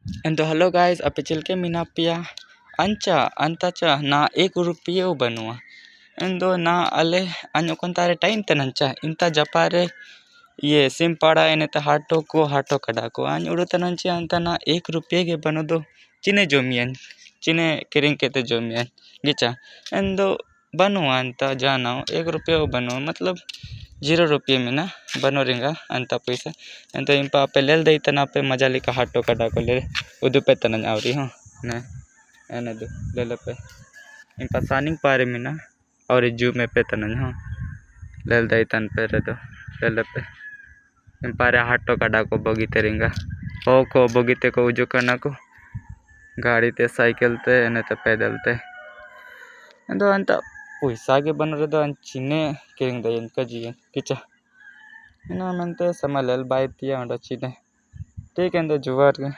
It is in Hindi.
एंड हेलो गाइस अपे चिलके मिना पिया अंचा अंताचा ना 1 रुपये बनुआ एंदो ना अले अनोकन तारे टाइम तनंचा इंता जपारे ये सिमपाड़ा एने त हाटो कड़ा को आन उड़ो तनंचे अंता ना 1 रुपये के बनो दो चिने जोमियन चिने किरिंग केते जोमियन गिचा एंदो बनुआ अंता जाना 1 रुपये बनो मतलब 0 रुपये में ना बनो रिंगा अंता पैसा एंतो इंपा पे लेल दे तना पे मजा लिका हाटो कड़ा को ले उदु पे तनन आवरी हो ने एने दु ले पे इंपा सानिंग पारे में ना और जू में पे तनन हो लेल दे तन पे रे दो ले पे इंपारे हाटो कड़ा को बगीते रिंगा हो को बगीते को उजु करना को गाड़ी ते साइकिल ते एने ते पैदल ते एंदो अंता पैसा के बन रे दो चिने किरिंग दे इनका जी किचा इना मनते समय लेल बाय तिया अंडा चिने ठीक है जुवार के